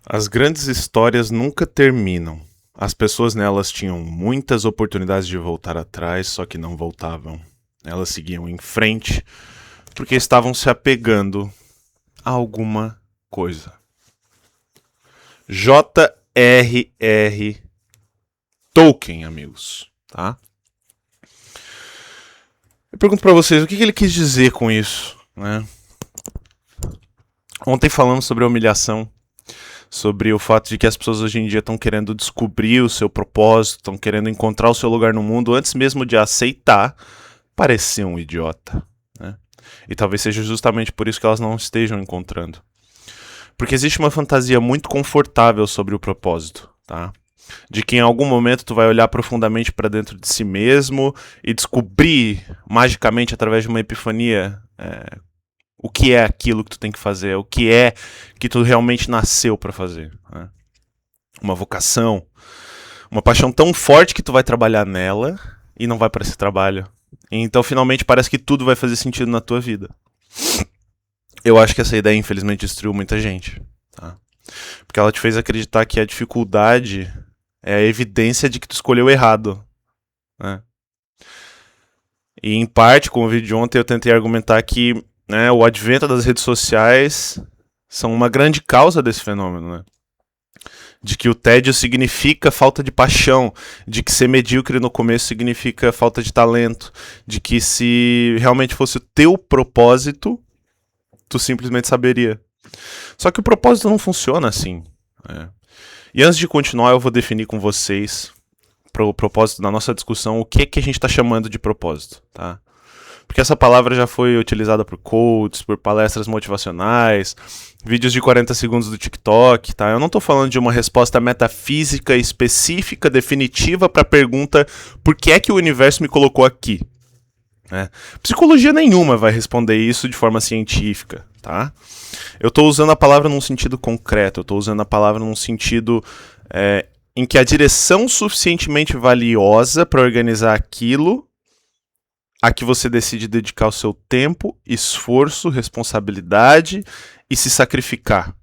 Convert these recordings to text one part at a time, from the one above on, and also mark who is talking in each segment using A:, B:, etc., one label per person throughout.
A: As grandes histórias nunca terminam. As pessoas nelas tinham muitas oportunidades de voltar atrás, só que não voltavam. Elas seguiam em frente porque estavam se apegando a alguma coisa. J.R.R. Tolkien, amigos, tá? Eu pergunto pra vocês, o que ele quis dizer com isso, né? Ontem falamos sobre a humilhação, sobre o fato de que as pessoas hoje em dia estão querendo descobrir o seu propósito, estão querendo encontrar o seu lugar no mundo antes mesmo de aceitar parecer um idiota, né? E talvez seja justamente por isso que elas não estejam encontrando. Porque existe uma fantasia muito confortável sobre o propósito, tá? De que em algum momento tu vai olhar profundamente para dentro de si mesmo e descobrir magicamente através de uma epifania o que é aquilo que tu tem que fazer, o que é que tu realmente nasceu para fazer, né? Uma vocação, uma paixão tão forte que tu vai trabalhar nela e não vai para esse trabalho. Então finalmente parece que tudo vai fazer sentido na tua vida. Eu acho que essa ideia infelizmente destruiu muita gente, tá? Porque ela te fez acreditar que a dificuldade é a evidência de que tu escolheu errado, né? E em parte, com o vídeo de ontem, eu tentei argumentar que, né, o advento das redes sociais são uma grande causa desse fenômeno, né? De que o tédio significa falta de paixão, de que ser medíocre no começo significa falta de talento, de que se realmente fosse o teu propósito, tu simplesmente saberia. Só que o propósito não funciona assim, né? E antes de continuar, eu vou definir com vocês, para o propósito da nossa discussão, o que a gente está chamando de propósito, tá? Porque essa palavra já foi utilizada por coaches, por palestras motivacionais, vídeos de 40 segundos do TikTok, tá? Eu não estou falando de uma resposta metafísica específica, definitiva para a pergunta por que é que o universo me colocou aqui, né? Psicologia nenhuma vai responder isso de forma científica, tá? Eu estou usando a palavra num sentido concreto, eu estou usando a palavra num sentido em que a direção suficientemente valiosa para organizar aquilo a que você decide dedicar o seu tempo, esforço, responsabilidade e se sacrificar,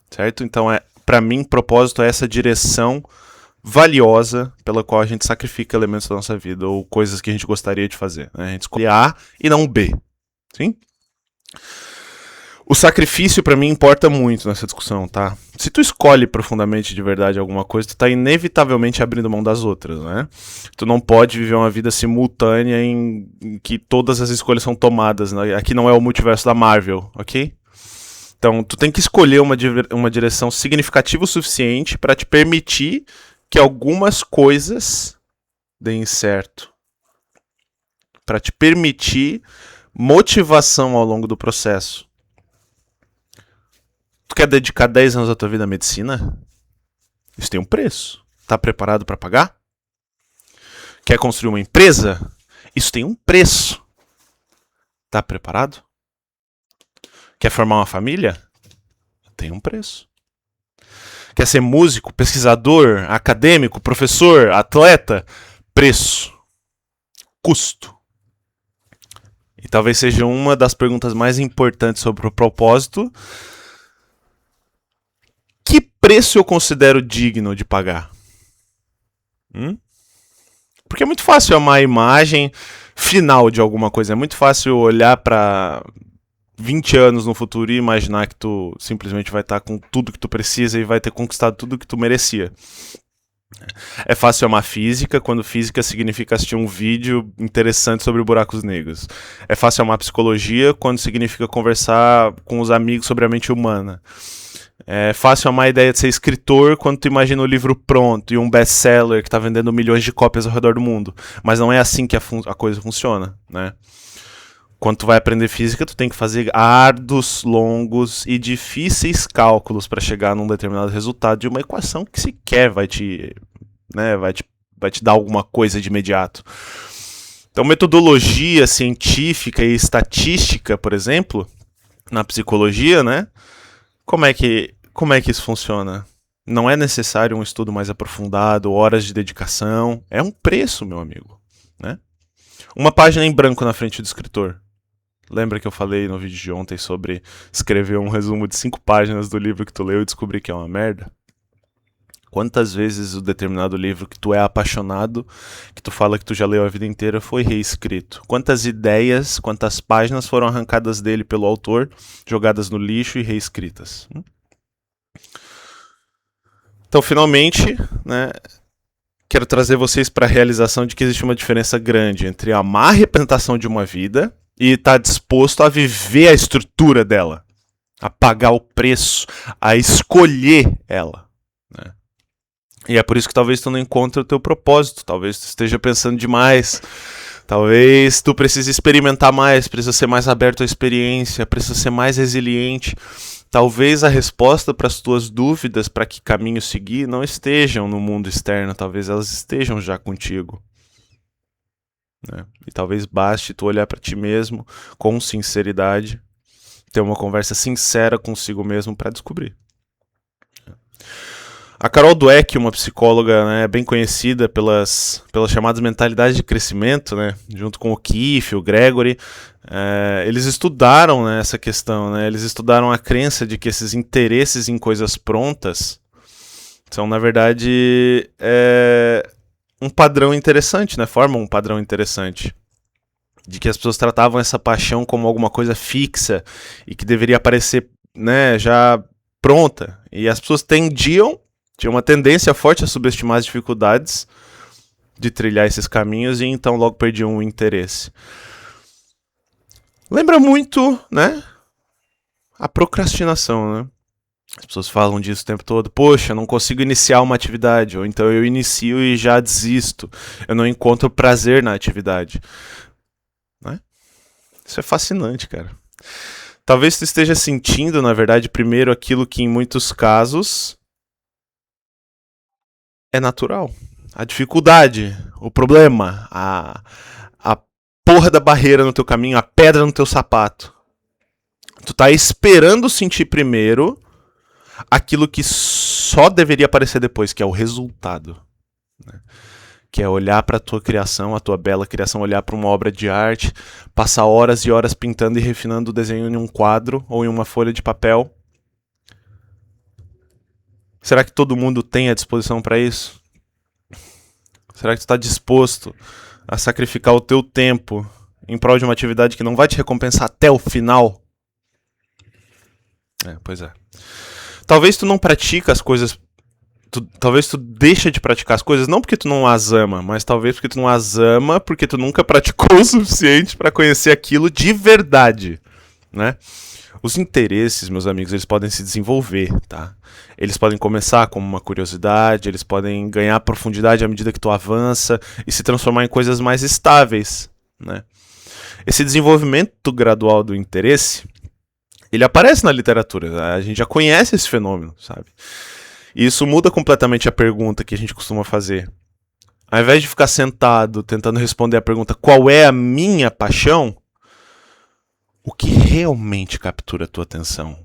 A: certo? Então, para mim, propósito é essa direção valiosa pela qual a gente sacrifica elementos da nossa vida ou coisas que a gente gostaria de fazer, né? A gente escolhe A e não B, sim? O sacrifício para mim importa muito nessa discussão, tá? Se tu escolhe profundamente de verdade alguma coisa, tu tá inevitavelmente abrindo mão das outras, né? Tu não pode viver uma vida simultânea em que todas as escolhas são tomadas, né? Aqui não é o multiverso da Marvel, ok? Então, tu tem que escolher uma direção significativa o suficiente para te permitir que algumas coisas deem certo. Para te permitir motivação ao longo do processo. Tu quer dedicar 10 anos da tua vida à medicina? Isso tem um preço. Tá preparado para pagar? Quer construir uma empresa? Isso tem um preço. Tá preparado? Quer formar uma família? Tem um preço. Quer ser músico, pesquisador, acadêmico, professor, atleta? Preço. Custo. E talvez seja uma das perguntas mais importantes sobre o propósito. Que preço eu considero digno de pagar? Porque é muito fácil amar a imagem final de alguma coisa. É muito fácil olhar para 20 anos no futuro e imaginar que tu simplesmente vai estar com tudo que tu precisa e vai ter conquistado tudo que tu merecia. É fácil amar física quando física significa assistir um vídeo interessante sobre buracos negros. É fácil amar psicologia quando significa conversar com os amigos sobre a mente humana. É fácil amar a ideia de ser escritor quando tu imagina o livro pronto e um best-seller que está vendendo milhões de cópias ao redor do mundo. Mas não é assim que a coisa funciona, né? Quando tu vai aprender física, tu tem que fazer árduos, longos e difíceis cálculos para chegar num determinado resultado de uma equação que sequer vai te dar alguma coisa de imediato. Então, metodologia científica e estatística, por exemplo, na psicologia, né? Como é que isso funciona? Não é necessário um estudo mais aprofundado, horas de dedicação. É um preço, meu amigo, né? Uma página em branco na frente do escritor. Lembra que eu falei no vídeo de ontem sobre escrever um resumo de 5 páginas do livro que tu leu e descobrir que é uma merda? Quantas vezes o determinado livro que tu é apaixonado, que tu fala que tu já leu a vida inteira, foi reescrito? Quantas ideias, quantas páginas foram arrancadas dele pelo autor, jogadas no lixo e reescritas? Então, finalmente, né, quero trazer vocês para a realização de que existe uma diferença grande entre amar a representação de uma vida e estar disposto a viver a estrutura dela, a pagar o preço, a escolher ela, né? E é por isso que talvez tu não encontre o teu propósito, talvez tu esteja pensando demais, talvez tu precise experimentar mais, precisa ser mais aberto à experiência, precisa ser mais resiliente. Talvez a resposta para as tuas dúvidas, para que caminho seguir, não estejam no mundo externo, talvez elas estejam já contigo, né? E talvez baste tu olhar para ti mesmo com sinceridade, ter uma conversa sincera consigo mesmo para descobrir. A Carol Dweck, uma psicóloga, né, bem conhecida pelas chamadas mentalidades de crescimento, né, junto com o Keith, o Gregory, eles estudaram, né, essa questão, né, eles estudaram a crença de que esses interesses em coisas prontas são, na verdade, um padrão interessante, né, formam um padrão interessante. De que as pessoas tratavam essa paixão como alguma coisa fixa e que deveria aparecer, né, já pronta. E as pessoas tinham uma tendência forte a subestimar as dificuldades de trilhar esses caminhos e então logo perdiam o interesse. Lembra muito, né, a procrastinação, né? As pessoas falam disso o tempo todo. Poxa, eu não consigo iniciar uma atividade. Ou então eu inicio e já desisto. Eu não encontro prazer na atividade. Né? Isso é fascinante, cara. Talvez tu esteja sentindo, na verdade, primeiro aquilo que em muitos casos é natural. A dificuldade, o problema, a porra da barreira no teu caminho, a pedra no teu sapato. Tu tá esperando sentir primeiro aquilo que só deveria aparecer depois, que é o resultado, né? Que é olhar para a tua criação, a tua bela criação, olhar para uma obra de arte, passar horas e horas pintando e refinando o desenho em um quadro ou em uma folha de papel. Será que todo mundo tem a disposição para isso? Será que tu está disposto a sacrificar o teu tempo em prol de uma atividade que não vai te recompensar até o final? Pois é. Talvez tu não pratica as coisas... talvez tu deixa de praticar as coisas não porque tu não as ama, mas talvez porque tu não as ama porque tu nunca praticou o suficiente para conhecer aquilo de verdade, né? Os interesses, meus amigos, eles podem se desenvolver, tá? Eles podem começar como uma curiosidade, eles podem ganhar profundidade à medida que tu avança e se transformar em coisas mais estáveis, né? Esse desenvolvimento gradual do interesse, ele aparece na literatura, a gente já conhece esse fenômeno, sabe? E isso muda completamente a pergunta que a gente costuma fazer. Ao invés de ficar sentado tentando responder a pergunta qual é a minha paixão, o que realmente captura a tua atenção?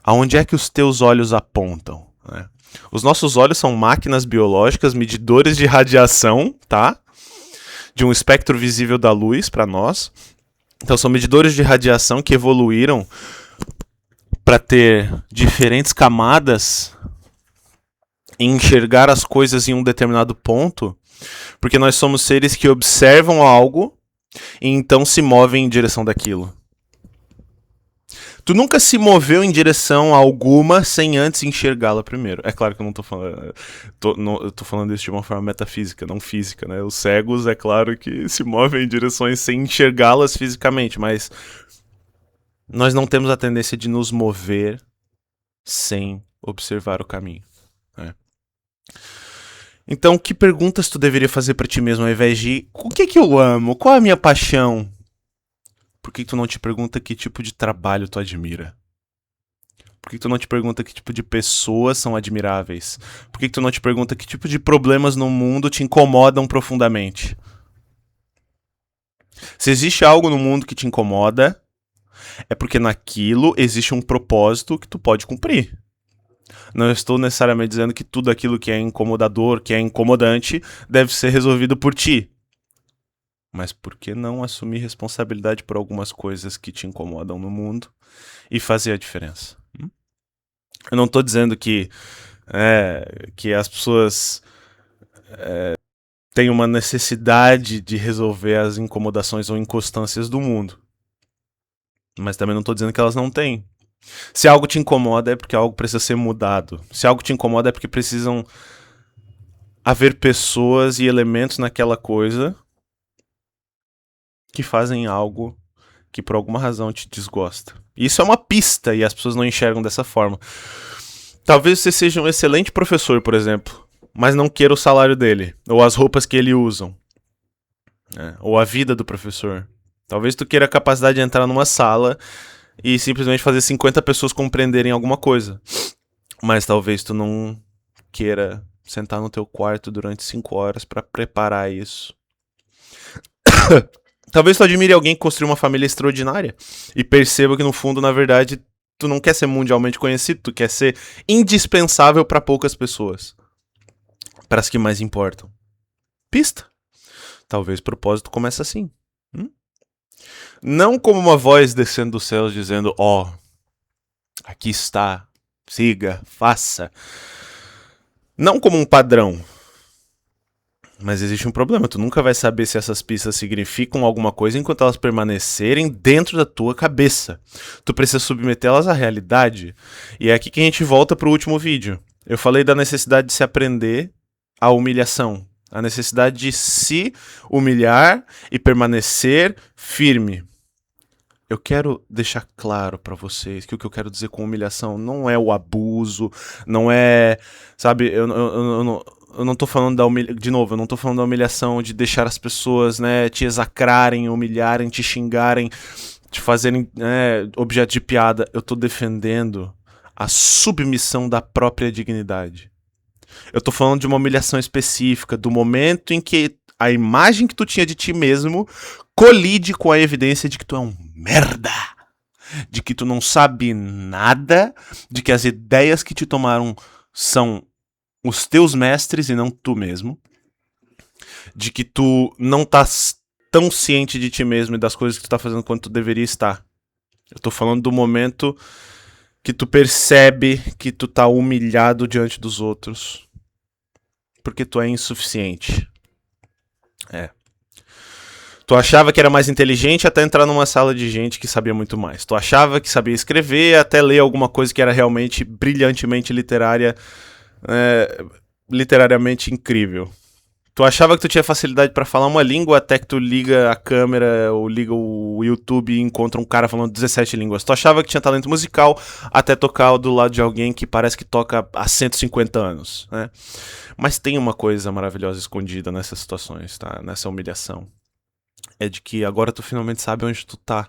A: Aonde é que os teus olhos apontam? Né? Os nossos olhos são máquinas biológicas, medidores de radiação, tá? De um espectro visível da luz para nós. Então são medidores de radiação que evoluíram para ter diferentes camadas e enxergar as coisas em um determinado ponto, porque nós somos seres que observam algo e então se movem em direção daquilo. Tu nunca se moveu em direção alguma sem antes enxergá-la primeiro. É claro que eu não tô falando... eu tô falando isso de uma forma metafísica, não física, né? Os cegos, é claro que se movem em direções sem enxergá-las fisicamente, mas nós não temos a tendência de nos mover sem observar o caminho, né? Então, que perguntas tu deveria fazer pra ti mesmo ao invés de o que eu amo? Qual é a minha paixão? Por que tu não te pergunta que tipo de trabalho tu admira? Por que tu não te pergunta que tipo de pessoas são admiráveis? Por que tu não te pergunta que tipo de problemas no mundo te incomodam profundamente? Se existe algo no mundo que te incomoda, é porque naquilo existe um propósito que tu pode cumprir. Não estou necessariamente dizendo que tudo aquilo que é incomodador, que é incomodante, deve ser resolvido por ti. Mas por que não assumir responsabilidade por algumas coisas que te incomodam no mundo e fazer a diferença? Eu não tô dizendo que as pessoas têm uma necessidade de resolver as incomodações ou inconstâncias do mundo. Mas também não tô dizendo que elas não têm. Se algo te incomoda é porque algo precisa ser mudado. Se algo te incomoda é porque precisam haver pessoas e elementos naquela coisa que fazem algo que por alguma razão te desgosta. Isso é uma pista e as pessoas não enxergam dessa forma. Talvez você seja um excelente professor, por exemplo, mas não queira o salário dele, ou as roupas que ele usa, né? Ou a vida do professor. Talvez tu queira a capacidade de entrar numa sala e simplesmente fazer 50 pessoas compreenderem alguma coisa. Mas talvez tu não queira sentar no teu quarto durante 5 horas para preparar isso. Talvez tu admire alguém que construiu uma família extraordinária e perceba que no fundo, na verdade, tu não quer ser mundialmente conhecido, tu quer ser indispensável para poucas pessoas. Para as que mais importam. Pista. Talvez o propósito comece assim. Não como uma voz descendo dos céus dizendo, ó, aqui está, siga, faça. Não como um padrão. Mas existe um problema, tu nunca vai saber se essas pistas significam alguma coisa enquanto elas permanecerem dentro da tua cabeça. Tu precisa submetê-las à realidade. E é aqui que a gente volta pro último vídeo. Eu falei da necessidade de se aprender a humilhação. A necessidade de se humilhar e permanecer firme. Eu quero deixar claro pra vocês que o que eu quero dizer com humilhação não é o abuso, não é, sabe, eu não tô falando da humilhação, de novo, eu não tô falando da humilhação de deixar as pessoas, né, te execrarem, humilharem, te xingarem, te fazerem objeto de piada. Eu tô defendendo a submissão da própria dignidade. Eu tô falando de uma humilhação específica, do momento em que a imagem que tu tinha de ti mesmo colide com a evidência de que tu é um merda, de que tu não sabe nada, de que as ideias que te tomaram são os teus mestres e não tu mesmo, de que tu não tá tão ciente de ti mesmo e das coisas que tu tá fazendo quanto tu deveria estar. Eu tô falando do momento que tu percebe que tu tá humilhado diante dos outros porque tu é insuficiente. Tu achava que era mais inteligente até entrar numa sala de gente que sabia muito mais. Tu achava que sabia escrever até ler alguma coisa que era realmente brilhantemente literariamente incrível. Tu achava que tu tinha facilidade pra falar uma língua até que tu liga a câmera ou liga o YouTube e encontra um cara falando 17 línguas. Tu achava que tinha talento musical até tocar do lado de alguém que parece que toca há 150 anos, né? Mas tem uma coisa maravilhosa escondida nessas situações, tá? Nessa humilhação. É de que agora tu finalmente sabe onde tu tá.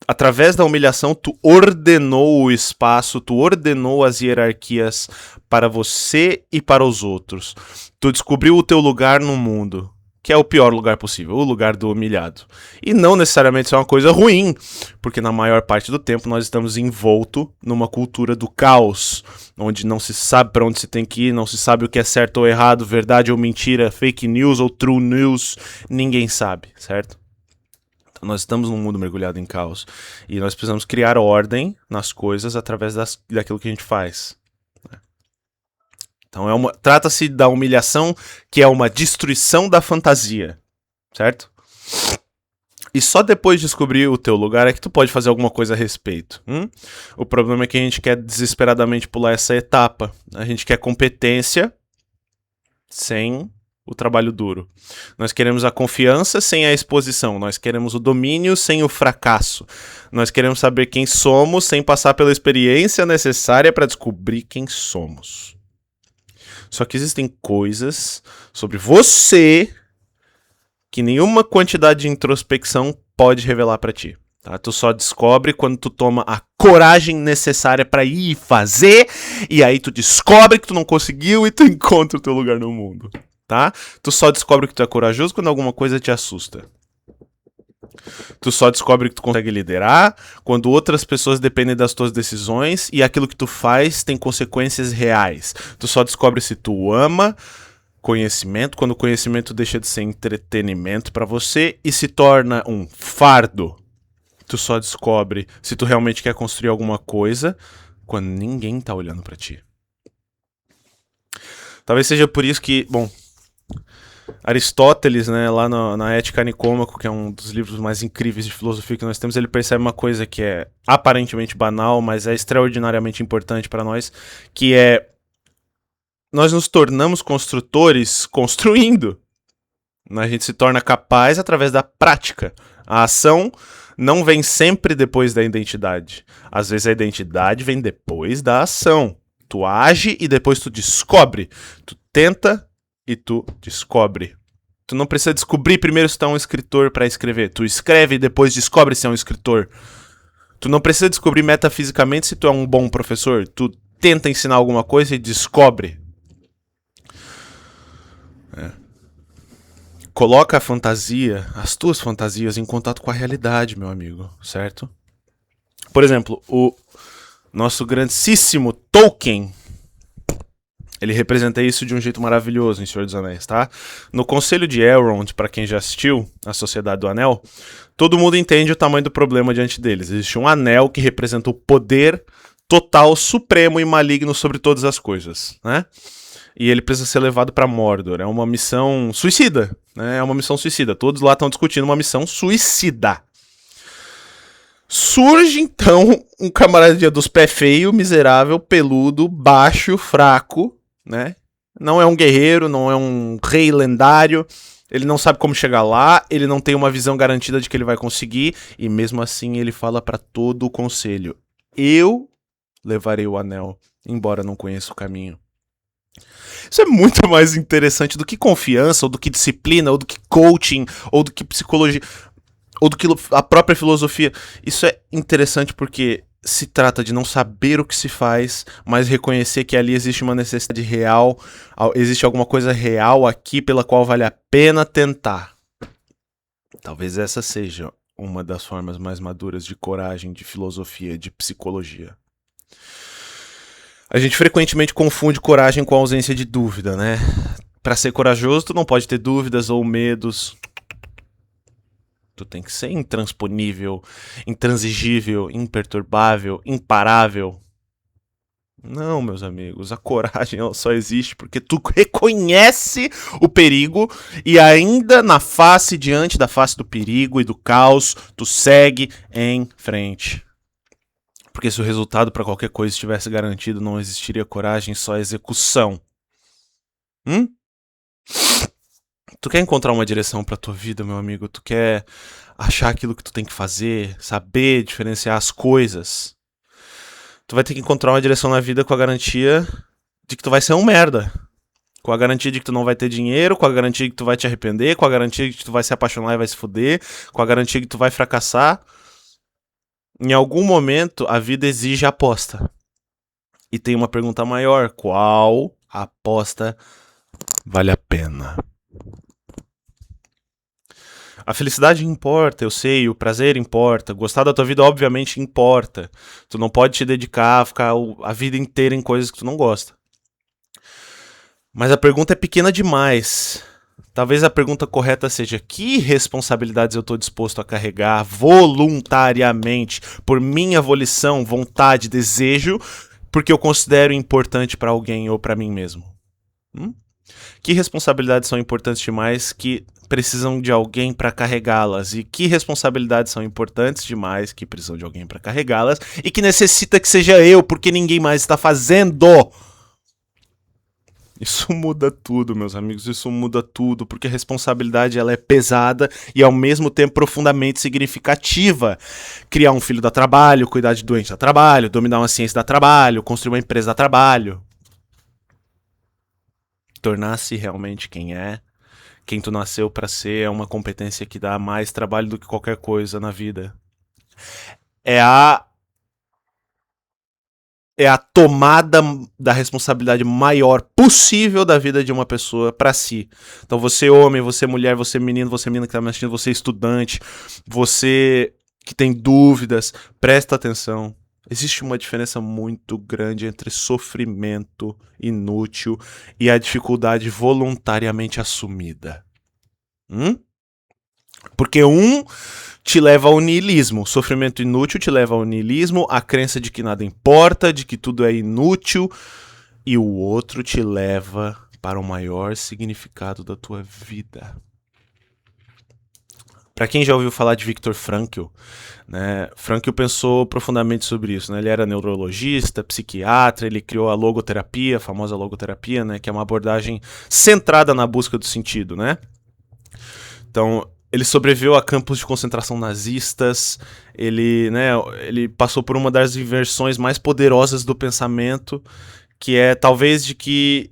A: Através da humilhação, tu ordenou o espaço, tu ordenou as hierarquias para você e para os outros. Tu descobriu o teu lugar no mundo, que é o pior lugar possível, o lugar do humilhado. E não necessariamente isso é uma coisa ruim, porque na maior parte do tempo nós estamos envolto numa cultura do caos, onde não se sabe para onde se tem que ir, não se sabe o que é certo ou errado, verdade ou mentira, fake news ou true news, ninguém sabe, certo? Nós estamos num mundo mergulhado em caos e nós precisamos criar ordem nas coisas através daquilo que a gente faz. Então trata-se da humilhação, que é uma destruição da fantasia, certo? E só depois de descobrir o teu lugar é que tu pode fazer alguma coisa a respeito. O problema é que a gente quer desesperadamente pular essa etapa. A gente quer competência sem o trabalho duro. Nós queremos a confiança sem a exposição. Nós queremos o domínio sem o fracasso. Nós queremos saber quem somos sem passar pela experiência necessária para descobrir quem somos. Só que existem coisas sobre você que nenhuma quantidade de introspecção pode revelar para ti. Tá? Tu só descobre quando tu toma a coragem necessária para ir fazer, e aí tu descobre que tu não conseguiu e tu encontra o teu lugar no mundo. Tá? Tu só descobre que tu é corajoso quando alguma coisa te assusta. Tu só descobre que tu consegue liderar quando outras pessoas dependem das tuas decisões e aquilo que tu faz tem consequências reais. Tu só descobre se tu ama conhecimento, quando o conhecimento deixa de ser entretenimento pra você e se torna um fardo. Tu só descobre se tu realmente quer construir alguma coisa quando ninguém tá olhando pra ti. Talvez seja por isso que, bom, Aristóteles, né, lá na Ética Nicômaco, que é um dos livros mais incríveis de filosofia que nós temos, ele percebe uma coisa que é aparentemente banal, mas é extraordinariamente importante para nós, que é nós nos tornamos construtores construindo. A gente se torna capaz através da prática. A ação não vem sempre depois da identidade. Às vezes a identidade vem depois da ação. Tu age e depois tu descobre. Tu tenta e tu descobre. Tu não precisa descobrir primeiro se tu é um escritor para escrever. Tu escreve e depois descobre se é um escritor. Tu não precisa descobrir metafisicamente se tu é um bom professor. Tu tenta ensinar alguma coisa e descobre. Coloca a fantasia, as tuas fantasias, em contato com a realidade, meu amigo, certo? Por exemplo, o nosso grandíssimo Tolkien, ele representa isso de um jeito maravilhoso em Senhor dos Anéis, tá? No Conselho de Elrond, para quem já assistiu a Sociedade do Anel, todo mundo entende o tamanho do problema diante deles. Existe um anel que representa o poder total, supremo e maligno sobre todas as coisas, né? E ele precisa ser levado para Mordor. É uma missão suicida, né? É uma missão suicida. Todos lá estão discutindo uma missão suicida. Surge, então, um camarada dos pés feio, miserável, peludo, baixo, fraco, né? Não é um guerreiro, não é um rei lendário. Ele não sabe como chegar lá, ele não tem uma visão garantida de que ele vai conseguir. E mesmo assim ele fala para todo o conselho: eu levarei o anel, embora não conheça o caminho. Isso é muito mais interessante do que confiança, ou do que disciplina, ou do que coaching, ou do que psicologia, ou do que a própria filosofia. Isso é interessante porque se trata de não saber o que se faz, mas reconhecer que ali existe uma necessidade real, existe alguma coisa real aqui pela qual vale a pena tentar. Talvez essa seja uma das formas mais maduras de coragem, de filosofia, de psicologia. A gente frequentemente confunde coragem com a ausência de dúvida, né? Pra ser corajoso, tu não pode ter dúvidas ou medos. Tu tem que ser intransponível, intransigível, imperturbável, imparável. Não, meus amigos, a coragem ela só existe porque tu reconhece o perigo e ainda diante da face do perigo e do caos, tu segue em frente. Porque se o resultado para qualquer coisa estivesse garantido, não existiria coragem, só execução. Tu quer encontrar uma direção pra tua vida, meu amigo? Tu quer achar aquilo que tu tem que fazer, saber diferenciar as coisas? Tu vai ter que encontrar uma direção na vida com a garantia de que tu vai ser um merda. Com a garantia de que tu não vai ter dinheiro, com a garantia de que tu vai te arrepender, com a garantia de que tu vai se apaixonar e vai se fuder, com a garantia de que tu vai fracassar. Em algum momento, a vida exige aposta. E tem uma pergunta maior: qual aposta vale a pena? A felicidade importa, eu sei, o prazer importa, gostar da tua vida obviamente importa. Tu não pode te dedicar a ficar a vida inteira em coisas que tu não gosta. Mas a pergunta é pequena demais. Talvez a pergunta correta seja: que responsabilidades eu estou disposto a carregar voluntariamente, por minha volição, vontade, desejo, porque eu considero importante para alguém ou para mim mesmo? Que responsabilidades são importantes demais que precisam de alguém para carregá-las? E que responsabilidades são importantes demais que precisam de alguém para carregá-las e que necessita que seja eu, porque ninguém mais está fazendo? Isso muda tudo, meus amigos, isso muda tudo, porque a responsabilidade ela é pesada e ao mesmo tempo profundamente significativa. Criar um filho dá trabalho, cuidar de doente dá trabalho, dominar uma ciência dá trabalho, construir uma empresa dá trabalho. Tornar-se realmente quem tu nasceu para ser, é uma competência que dá mais trabalho do que qualquer coisa na vida. É a tomada da responsabilidade maior possível da vida de uma pessoa para si. Então você homem, você mulher, você menino, você menina que tá me assistindo, você estudante, você que tem dúvidas, presta atenção. Existe uma diferença muito grande entre sofrimento inútil e a dificuldade voluntariamente assumida. Porque um te leva ao niilismo. O sofrimento inútil te leva ao niilismo, a crença de que nada importa, de que tudo é inútil, e o outro te leva para o maior significado da tua vida. Para quem já ouviu falar de Viktor Frankl, né, Frankl pensou profundamente sobre isso. Né? Ele era neurologista, psiquiatra, ele criou a logoterapia, a famosa logoterapia, né, que é uma abordagem centrada na busca do sentido. Né? Então, ele sobreviveu a campos de concentração nazistas, ele passou por uma das inversões mais poderosas do pensamento, que é talvez de que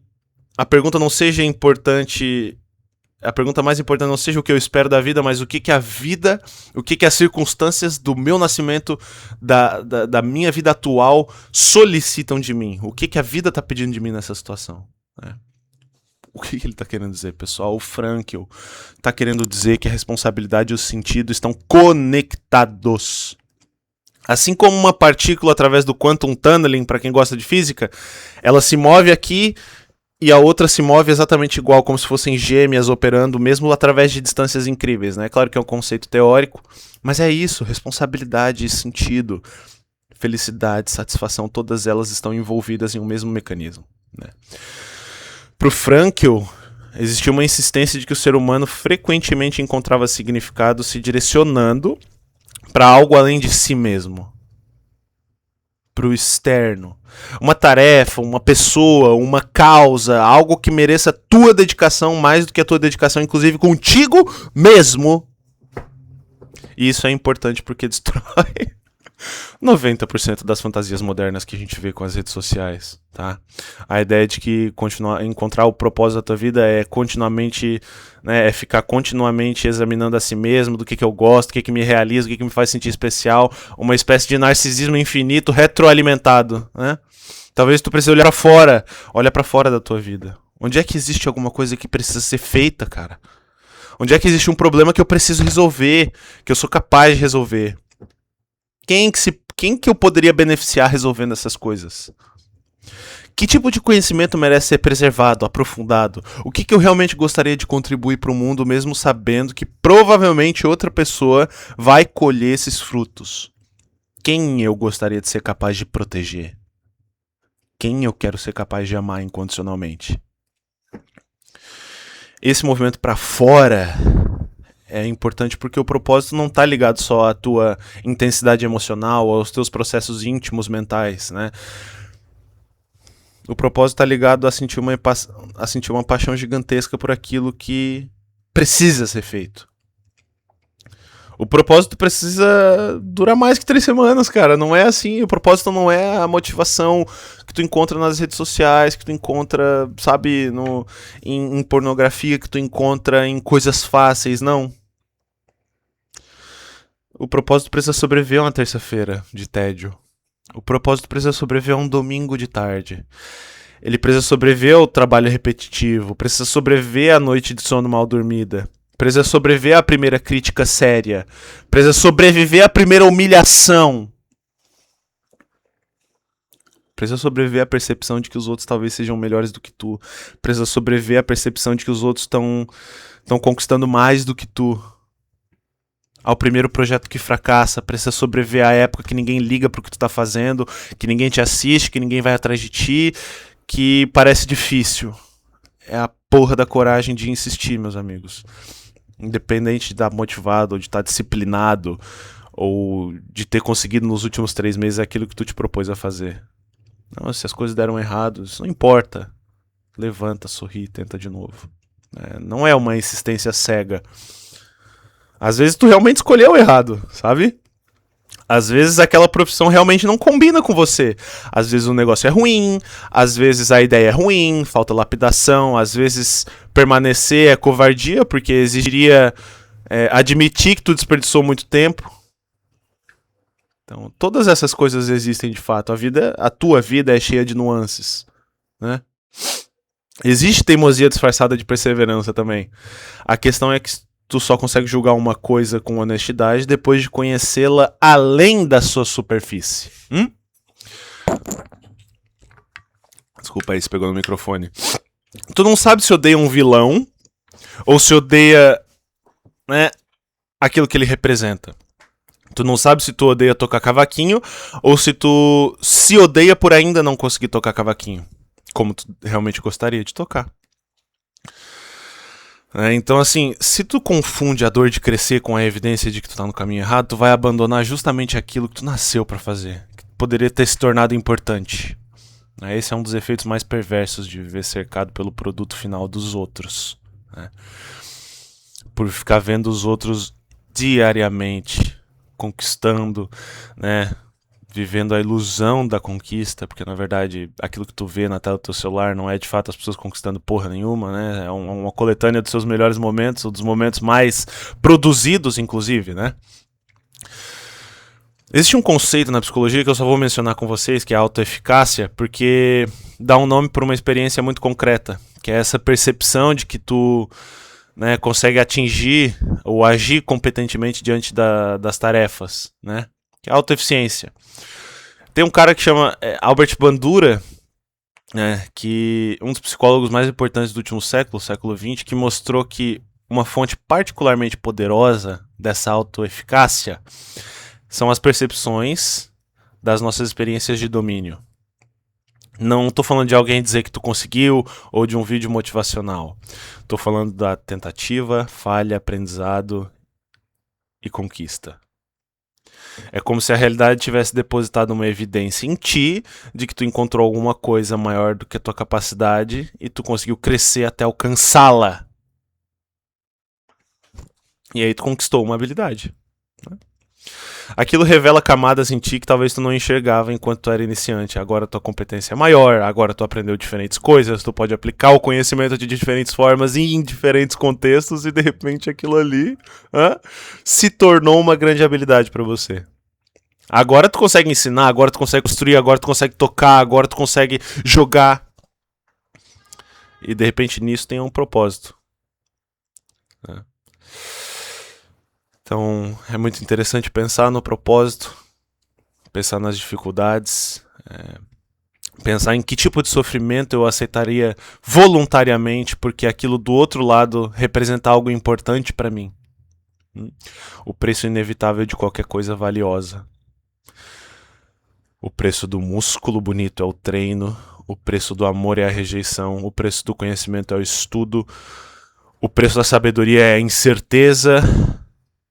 A: a pergunta não seja importante, a pergunta mais importante não seja o que eu espero da vida, mas o que a vida, o que as circunstâncias do meu nascimento, da minha vida atual solicitam de mim, o que a vida está pedindo de mim nessa situação, né? O que ele está querendo dizer, pessoal? O Frankl está querendo dizer que a responsabilidade e o sentido estão conectados. Assim como uma partícula através do quantum tunneling, para quem gosta de física, ela se move aqui e a outra se move exatamente igual, como se fossem gêmeas operando, mesmo através de distâncias incríveis, né? Claro que é um conceito teórico, mas é isso, responsabilidade e sentido, felicidade, satisfação, todas elas estão envolvidas em um mesmo mecanismo, né? Para o Frankl, existia uma insistência de que o ser humano frequentemente encontrava significado se direcionando para algo além de si mesmo, para o externo. Uma tarefa, uma pessoa, uma causa, algo que mereça tua dedicação mais do que a tua dedicação, inclusive contigo mesmo. E isso é importante porque destrói 90% das fantasias modernas que a gente vê com as redes sociais, tá? A ideia de que encontrar o propósito da tua vida é continuamente, né, é ficar continuamente examinando a si mesmo, do que eu gosto, o que me realiza, o que me faz sentir especial, uma espécie de narcisismo infinito retroalimentado, né? Talvez tu precise olhar pra fora, olha pra fora da tua vida. Onde é que existe alguma coisa que precisa ser feita, cara? Onde é que existe um problema que eu preciso resolver, que eu sou capaz de resolver? Quem que eu poderia beneficiar resolvendo essas coisas? Que tipo de conhecimento merece ser preservado, aprofundado? O que eu realmente gostaria de contribuir para o mundo, mesmo sabendo que provavelmente outra pessoa vai colher esses frutos? Quem eu gostaria de ser capaz de proteger? Quem eu quero ser capaz de amar incondicionalmente? Esse movimento para fora é importante porque o propósito não está ligado só à tua intensidade emocional, aos teus processos íntimos mentais, né? O propósito está ligado a sentir uma paixão gigantesca por aquilo que precisa ser feito. O propósito precisa durar mais que 3 semanas, cara. Não é assim. O propósito não é a motivação que tu encontra nas redes sociais, que tu encontra, sabe, em pornografia, que tu encontra em coisas fáceis, não. O propósito precisa sobreviver a uma terça-feira de tédio. O propósito precisa sobreviver a um domingo de tarde. Ele precisa sobreviver ao trabalho repetitivo. Precisa sobreviver à noite de sono mal dormida. Precisa sobreviver à primeira crítica séria. Precisa sobreviver à primeira humilhação. Precisa sobreviver à percepção de que os outros talvez sejam melhores do que tu. Precisa sobreviver à percepção de que os outros estão conquistando mais do que tu. Ao primeiro projeto que fracassa, precisa sobreviver à época que ninguém liga pro que tu tá fazendo, que ninguém te assiste, que ninguém vai atrás de ti, que parece difícil. É a porra da coragem de insistir, meus amigos. Independente de estar motivado, ou de estar disciplinado, ou de ter conseguido nos últimos 3 meses aquilo que tu te propôs a fazer. Não, se as coisas deram errado, isso não importa. Levanta, sorri, tenta de novo. Não é uma insistência cega. Às vezes tu realmente escolheu errado, sabe? Às vezes aquela profissão realmente não combina com você. Às vezes o negócio é ruim, às vezes a ideia é ruim, falta lapidação, às vezes permanecer é covardia, porque exigiria admitir que tu desperdiçou muito tempo. Então, todas essas coisas existem de fato. A tua vida é cheia de nuances, né? Existe teimosia disfarçada de perseverança também. A questão é que tu só consegue julgar uma coisa com honestidade depois de conhecê-la além da sua superfície. Desculpa aí, se pegou no microfone. Tu não sabe se odeia um vilão ou se odeia, né, aquilo que ele representa. Tu não sabe se tu odeia tocar cavaquinho ou se tu se odeia por ainda não conseguir tocar cavaquinho, como tu realmente gostaria de tocar. Então, assim, se tu confunde a dor de crescer com a evidência de que tu tá no caminho errado, tu vai abandonar justamente aquilo que tu nasceu pra fazer, que poderia ter se tornado importante. Esse é um dos efeitos mais perversos de viver cercado pelo produto final dos outros. Por ficar vendo os outros diariamente, conquistando, né? Vivendo a ilusão da conquista, porque na verdade aquilo que tu vê na tela do teu celular não é de fato as pessoas conquistando porra nenhuma, né? É uma coletânea dos seus melhores momentos, ou dos momentos mais produzidos, inclusive, né? Existe um conceito na psicologia que eu só vou mencionar com vocês, que é a autoeficácia, porque dá um nome para uma experiência muito concreta, que é essa percepção de que tu, né, consegue atingir ou agir competentemente diante das tarefas, né? Que é a autoeficiência. Tem um cara que chama Albert Bandura, né, que um dos psicólogos mais importantes do último século, século XX, que mostrou que uma fonte particularmente poderosa dessa autoeficácia são as percepções das nossas experiências de domínio. Não estou falando de alguém dizer que tu conseguiu ou de um vídeo motivacional. Estou falando da tentativa, falha, aprendizado e conquista. É como se a realidade tivesse depositado uma evidência em ti de que tu encontrou alguma coisa maior do que a tua capacidade e tu conseguiu crescer até alcançá-la. E aí tu conquistou uma habilidade. Aquilo revela camadas em ti que talvez tu não enxergava enquanto tu era iniciante. Agora tua competência é maior, agora tu aprendeu diferentes coisas, tu pode aplicar o conhecimento de diferentes formas e em diferentes contextos e de repente aquilo ali se tornou uma grande habilidade para você. Agora tu consegue ensinar, agora tu consegue construir, agora tu consegue tocar, agora tu consegue jogar. E de repente nisso tem um propósito. Então é muito interessante pensar no propósito, pensar nas dificuldades, pensar em que tipo de sofrimento eu aceitaria voluntariamente porque aquilo do outro lado representa algo importante para mim. O preço inevitável de qualquer coisa valiosa. O preço do músculo bonito é o treino, o preço do amor é a rejeição, o preço do conhecimento é o estudo, o preço da sabedoria é a incerteza,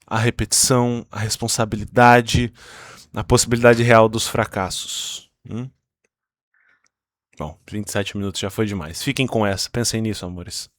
A: a repetição, a responsabilidade, a possibilidade real dos fracassos. Bom, 27 minutos já foi demais. Fiquem com essa, pensem nisso, amores.